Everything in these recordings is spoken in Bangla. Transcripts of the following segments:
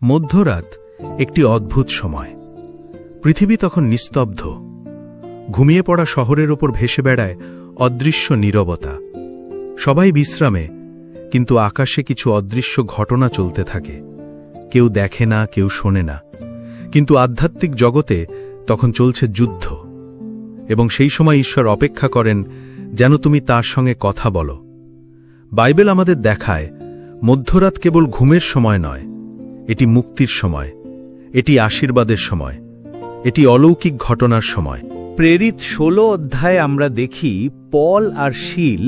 মধ্যরাত একটি অদ্ভুত সময়। পৃথিবী তখন নিস্তব্ধ। ঘুমিয়ে পড়া শহরের ওপর ভেসে বেড়ায় অদৃশ্য নীরবতা। সবাই বিশ্রামে, কিন্তু আকাশে কিছু অদৃশ্য ঘটনা চলতে থাকে। কেউ দেখে না, কেউ শোনে না, কিন্তু আধ্যাত্মিক জগতে তখন চলছে যুদ্ধ। এবং সেই সময় ঈশ্বর অপেক্ষা করেন যেন তুমি তার সঙ্গে কথা বলো। বাইবেল আমাদের দেখায় মধ্যরাত কেবল ঘুমের সময় নয়, এটি মুক্তির সময়, এটি আশীর্বাদের সময়, এটি অলৌকিক ঘটনার সময়। প্রেরিত 16 অধ্যায়ে আমরা দেখি পল আর শীল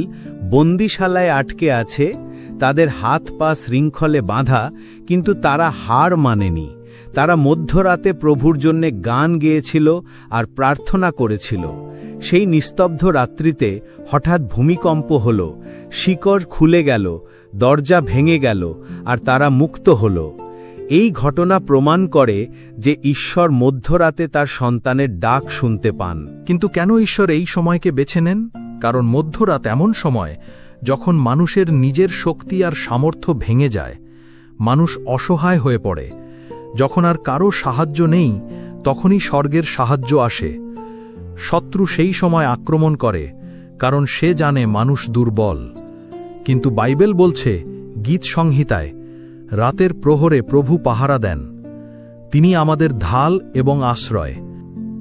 বন্দিশালায় আটকে আছে, তাদের হাত পা শৃঙ্খলে বাঁধা, কিন্তু তারা হার মানেনি। তারা মধ্যরাতে প্রভুর জন্যে গান গেয়েছিল আর প্রার্থনা করেছিল। সেই নিস্তব্ধ রাত্রিতে হঠাৎ ভূমিকম্প হল, শিকড় খুলে গেল, দরজা ভেঙে গেল, আর তারা মুক্ত হল। এই ঘটনা প্রমাণ করে যে ঈশ্বর মধ্যরাতে তার সন্তানের ডাক শুনতে পান। কিন্তু কেন ঈশ্বর এই সময়কে বেছে নেন? কারণ মধ্যরাত এমন সময় যখন মানুষের নিজের শক্তি আর সামর্থ্য ভেঙে যায়, মানুষ অসহায় হয়ে পড়ে। যখন আর কারো সাহায্য নেই, তখনই স্বর্গের সাহায্য আসে। শত্রু সেই সময় আক্রমণ করে, কারণ সে জানে মানুষ দুর্বল। কিন্তু বাইবেল বলছে গীত সংহিতায়, রাতের প্রহরে প্রভু পাহারা দেন, তিনি আমাদের ঢাল এবং আশ্রয়।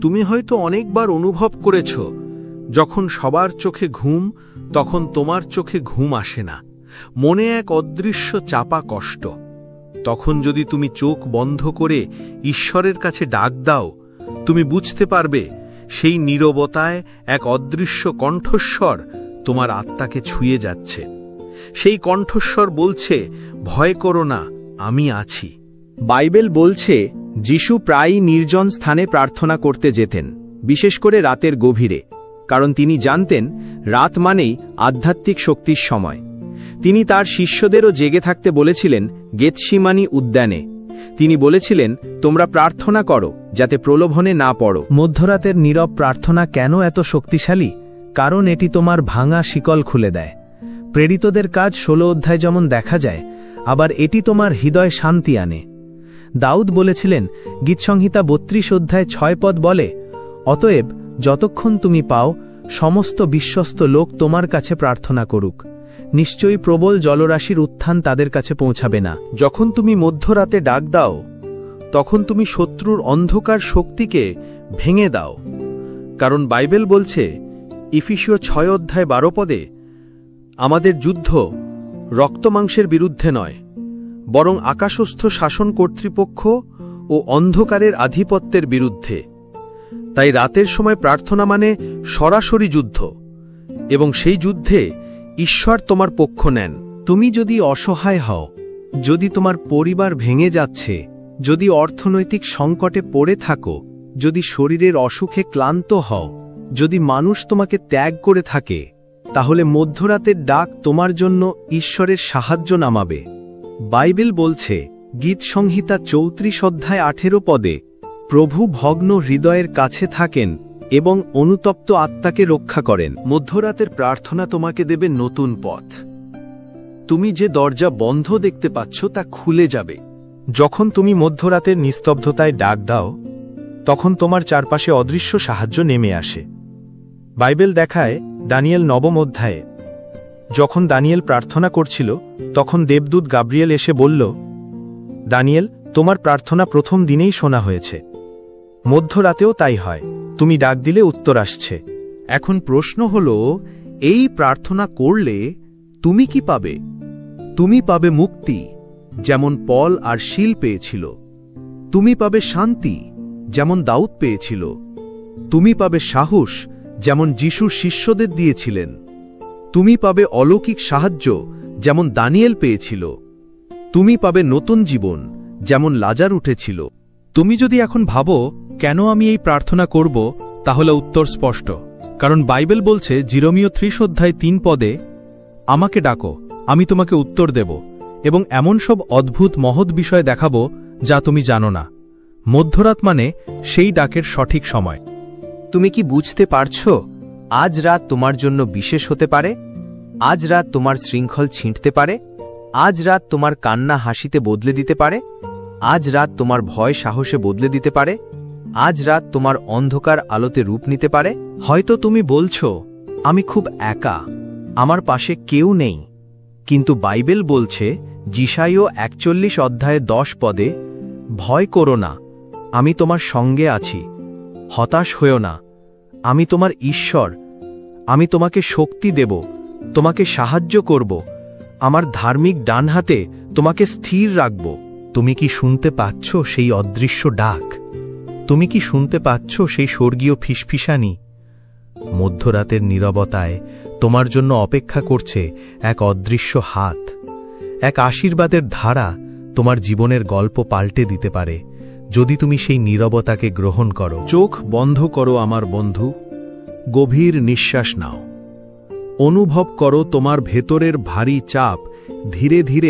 তুমি হয়তো অনেকবার অনুভব করেছ, যখন সবার চোখে ঘুম, তখন তোমার চোখে ঘুম আসে না। মনে এক অদৃশ্য চাপা কষ্ট। তখন যদি তুমি চোখ বন্ধ করে ঈশ্বরের কাছে ডাক দাও, তুমি বুঝতে পারবে সেই নীরবতায় এক অদৃশ্য কণ্ঠস্বর তোমার আত্মাকে ছুঁয়ে যাচ্ছে। সেই কণ্ঠস্বর বলছে, ভয় করো না, আমি আছি। বাইবেল বলছে যিশু প্রায়ই নির্জন স্থানে প্রার্থনা করতে যেতেন, বিশেষ করে রাতের গভীরে, কারণ তিনি জানতেন রাত মানেই আধ্যাত্মিক শক্তির সময়। তিনি তার শিষ্যদেরও জেগে থাকতে বলেছিলেন গেতসিমানি উদ্যানে। তিনি বলেছিলেন, তোমরা প্রার্থনা করো যাতে প্রলোভনে না পড়ো। মধ্যরাতের নীরব প্রার্থনা কেন এত শক্তিশালী? কারণ এটি তোমার ভাঙা শিকল খুলে দেয়। প্রেরিতদের কাজ 16 অধ্যায় যেমন দেখা যায়, আবার এটি তোমার হৃদয় শান্তি আনে। দাউদ বলেছিলেন, গীতসংহিতা 32 অধ্যায় 6 পদ বলে, অতএব যতক্ষণ তুমি পাও, সমস্ত বিশ্বস্ত লোক তোমার কাছে প্রার্থনা করুক। নিশ্চয়ই প্রবল জলরাশির উত্থান তাদের কাছে পৌঁছাবে না। যখন তুমি মধ্যরাতে ডাক দাও, তখন তুমি শত্রুর অন্ধকার শক্তিকে ভেঙে দাও। কারণ বাইবেল বলছে ইফিসীয় 6 অধ্যায় 12 পদে, আমাদের যুদ্ধ রক্তমাংসের বিরুদ্ধে নয়, বরং আকাশস্থ শাসন কর্তৃপক্ষ ও অন্ধকারের আধিপত্যের বিরুদ্ধে। তাই রাতের সময় প্রার্থনা মানে সরাসরি যুদ্ধ, এবং সেই যুদ্ধে ঈশ্বর তোমার পক্ষ নেন। তুমি যদি অসহায় হও, যদি তোমার পরিবার ভেঙে যাচ্ছে, যদি অর্থনৈতিক সংকটে পড়ে থাকো, যদি শরীরের অসুখে ক্লান্ত হও, যদি মানুষ তোমাকে ত্যাগ করে থাকে, তাহলে মধ্যরাতের ডাক তোমার জন্য ঈশ্বরের সাহায্য নামাবে। বাইবেল বলছে গীতসংহিতা 34 অধ্যায় 18 পদে, প্রভু ভগ্ন হৃদয়ের কাছে থাকেন এবং অনুতপ্ত আত্মাকে রক্ষা করেন। মধ্যরাতের প্রার্থনা তোমাকে দেবে নতুন পথ। তুমি যে দরজা বন্ধ দেখতে পাচ্ছ তা খুলে যাবে। যখন তুমি মধ্যরাতের নিস্তব্ধতায় ডাক দাও, তখন তোমার চারপাশে অদৃশ্য সাহায্য নেমে আসে। বাইবেল দেখায় দানিয়েল 9 অধ্যায়ে, যখন দানিয়েল প্রার্থনা করছিল, তখন দেবদূত গাব্রিয়েল এসে বলল, দানিয়েল, তোমার প্রার্থনা প্রথম দিনেই শোনা হয়েছে। মধ্যরাতেও তাই হয়, তুমি ডাক দিলে উত্তর আসছে। এখন প্রশ্ন হল, এই প্রার্থনা করলে তুমি কি পাবে? তুমি পাবে মুক্তি, যেমন পল আর শীল পেয়েছিল। তুমি পাবে শান্তি, যেমন দাউদ পেয়েছিল। তুমি পাবে সাহস, যেমন যিশুর শিষ্যদের দিয়েছিলেন। তুমি পাবে অলৌকিক সাহায্য, যেমন দানিয়েল পেয়েছিল। তুমি পাবে নতুন জীবন, যেমন লাজার উঠেছিল। তুমি যদি এখন ভাবো কেন আমি এই প্রার্থনা করব, তাহলে উত্তর স্পষ্ট। কারণ বাইবেল বলছে জিরোমীয় 30 অধ্যায় 3 পদে, আমাকে ডাকো, আমি তোমাকে উত্তর দেব, এবং এমন সব অদ্ভুত মহৎ বিষয় দেখাব যা তুমি জানো না। মধ্যরাত মানে সেই ডাকের সঠিক সময়। তুমি কি বুঝতে পারছো আজ রাত তোমার জন্য বিশেষ হতে পারে? আজ রাত তোমার শৃঙ্খল ছিঁটতে পারে? আজ রাত তোমার কান্না হাসিতে বদলে দিতে পারে? আজ রাত তোমার ভয় সাহসে বদলে দিতে পারে। আজ রাত তোমার অন্ধকার আলোতে রূপ নিতে পারে। হয়তো তুমি বলছো, আমি খুব একা, আমার পাশে কেউ নেই। কিন্তু বাইবেল বলছে, যিশাইয় 41 অধ্যায়ে 10 পদে, ভয় করো না, আমি তোমার সঙ্গে আছি। হতাশ হয়ো না, আমি তোমার ঈশ্বর। আমি তোমাকে শক্তি দেব, তোমাকে সাহায্য করব, আমার ধার্মিক ডান হাতে তোমাকে স্থির রাখব। তুমি কি শুনতে পাচ্ছ সেই অদৃশ্য ডাক? তুমি কি শুনতে পাচ্ছ সেই স্বর্গীয় ফিসফিসানি? মধ্যরাতের নীরবতায় তোমার জন্য অপেক্ষা করছে এক অদৃশ্য হাত, এক আশীর্বাদের ধারা তোমার জীবনের গল্প পাল্টে দিতে পারে, যদি তুমি সেই নীরবতাকে গ্রহণ করো। চোখ বন্ধ করো আমার বন্ধু, গভীর নিঃশ্বাস নাও। অনুভব করো তোমার ভেতরের ভারী চাপ ধীরে ধীরে